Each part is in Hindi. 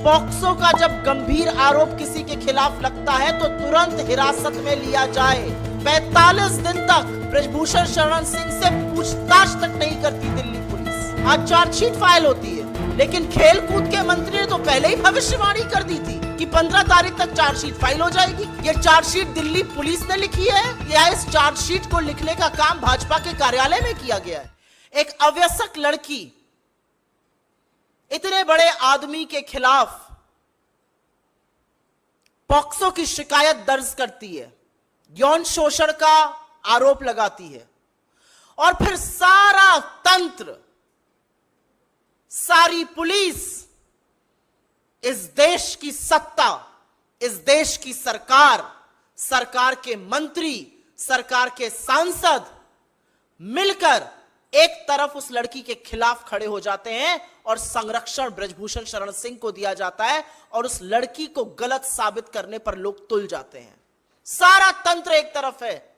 पॉक्सो का जब गंभीर आरोप किसी के खिलाफ लगता है तो तुरंत हिरासत में लिया जाए। 45 दिन तक ब्रजभूषण शरण सिंह से पूछताछ तक नहीं करती दिल्ली पुलिस। आज चार्जशीट फाइल होती है, लेकिन खेल कूद के मंत्री ने तो पहले ही भविष्यवाणी कर दी थी कि 15 तारीख तक चार्जशीट फाइल हो जाएगी। ये चार्जशीट दिल्ली पुलिस ने लिखी है या इस चार्जशीट को लिखने का काम भाजपा के कार्यालय में किया गया है? एक अवयस्क लड़की इतने बड़े आदमी के खिलाफ पॉक्सो की शिकायत दर्ज करती है, यौन शोषण का आरोप लगाती है, और फिर सारा तंत्र, सारी पुलिस, इस देश की सत्ता, इस देश की सरकार, सरकार के मंत्री, सरकार के सांसद मिलकर एक तरफ उस लड़की के खिलाफ खड़े हो जाते हैं और संरक्षण ब्रजभूषण शरण सिंह को दिया जाता है और उस लड़की को गलत साबित करने पर लोग तुल जाते हैं। सारा तंत्र एक तरफ है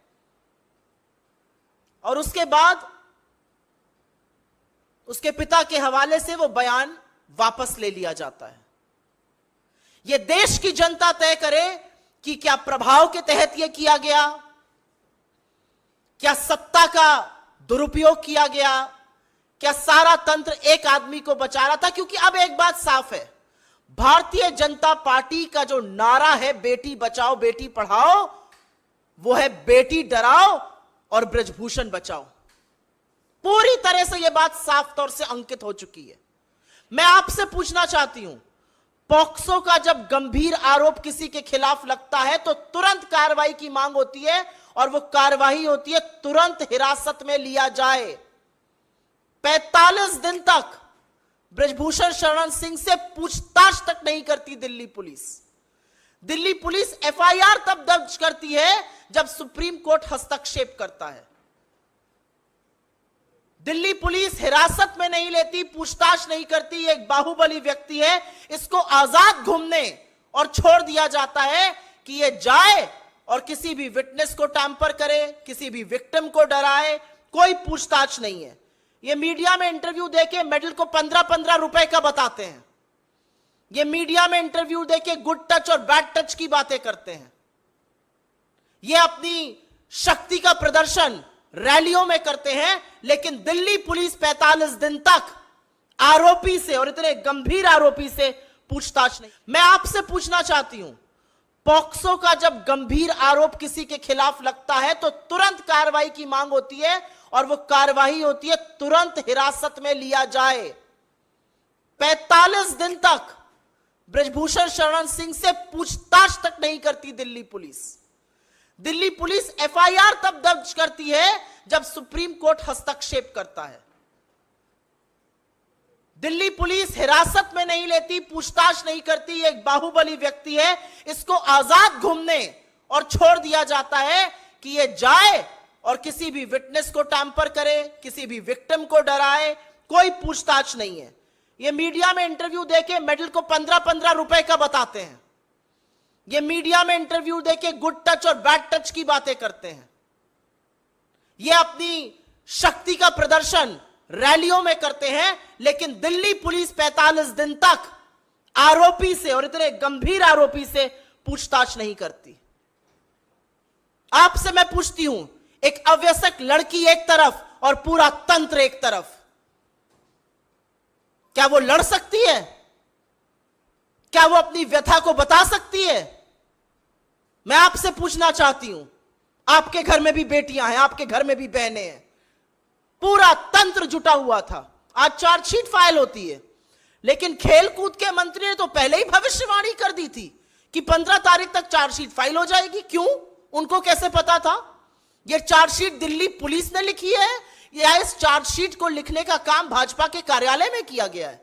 और उसके बाद उसके पिता के हवाले से वो बयान वापस ले लिया जाता है। यह देश की जनता तय करे कि क्या प्रभाव के तहत यह किया गया, क्या सत्ता का दुरुपयोग किया गया, क्या सारा तंत्र एक आदमी को बचा रहा था? क्योंकि अब एक बात साफ है, भारतीय जनता पार्टी का जो नारा है बेटी बचाओ बेटी पढ़ाओ, वो है बेटी डराओ और ब्रजभूषण बचाओ। पूरी तरह से यह बात साफ तौर से अंकित हो चुकी है। मैं आपसे पूछना चाहती हूं, पॉक्सो का जब गंभीर आरोप किसी के खिलाफ लगता है तो तुरंत कार्रवाई की मांग होती है और वो कार्रवाई होती है तुरंत हिरासत में लिया जाए। 45 दिन तक ब्रजभूषण शरण सिंह से पूछताछ तक नहीं करती Delhi police. Delhi police FIR तब दर्ज करती है जब सुप्रीम कोर्ट हस्तक्षेप करता है। दिल्ली पुलिस हिरासत में नहीं लेती, पूछताछ नहीं करती। एक बाहुबली व्यक्ति है, इसको आजाद घूमने और छोड़ दिया जाता है कि ये जाए और किसी भी विटनेस को टैंपर करे, किसी भी विक्टिम को डराए। कोई पूछताछ नहीं है। ये मीडिया में इंटरव्यू देके मेडल को 15-15 रुपए का बताते हैं। ये मीडिया में इंटरव्यू देके गुड टच और बैड टच की बातें करते हैं। ये अपनी शक्ति का प्रदर्शन रैलियों में करते हैं, लेकिन दिल्ली पुलिस 45 दिन तक आरोपी से, और इतने गंभीर आरोपी से, पूछताछ नहीं। मैं आपसे पूछना चाहती हूं, पॉक्सो का जब गंभीर आरोप किसी के खिलाफ लगता है तो तुरंत कार्रवाई की मांग होती है और वो कार्रवाई होती है तुरंत हिरासत में लिया जाए। 45 दिन तक ब्रजभूषण शरण सिंह से पूछताछ तक नहीं करती Delhi police. Delhi police FIR तब दर्ज करती है जब सुप्रीम कोर्ट हस्तक्षेप करता है। दिल्ली पुलिस हिरासत में नहीं लेती, पूछताछ नहीं करती। एक बाहुबली व्यक्ति है, इसको आजाद घूमने और छोड़ दिया जाता है कि ये जाए और किसी भी विटनेस को टैंपर करे, किसी भी विक्टिम को डराए। कोई पूछताछ नहीं है। ये मीडिया में इंटरव्यू देके मेडल को 15-15 रुपए का बताते हैं। ये मीडिया में इंटरव्यू देके गुड टच और बैड टच की बातें करते हैं। ये अपनी शक्ति का प्रदर्शन रैलियों में करते हैं, लेकिन दिल्ली पुलिस 45 दिन तक आरोपी से, और इतने गंभीर आरोपी से, पूछताछ नहीं करती। आपसे मैं पूछती हूं, एक अवयस्क लड़की एक तरफ और पूरा तंत्र एक तरफ, क्या वो लड़ सकती है? क्या वो अपनी व्यथा को बता सकती है? मैं आपसे पूछना चाहती हूं, आपके घर में भी बेटियां हैं, आपके घर में भी बहनें हैं, पूरा तंत्र जुटा हुआ था। आज चार्जशीट फाइल होती है, लेकिन खेल कूद के मंत्री ने तो पहले ही भविष्यवाणी कर दी थी कि 15 तारीख तक चार्जशीट फाइल हो जाएगी। क्यों? उनको कैसे पता था? यह चार्जशीट दिल्ली पुलिस ने लिखी है या इस चार्जशीट को लिखने का काम भाजपा के कार्यालय में किया गया है?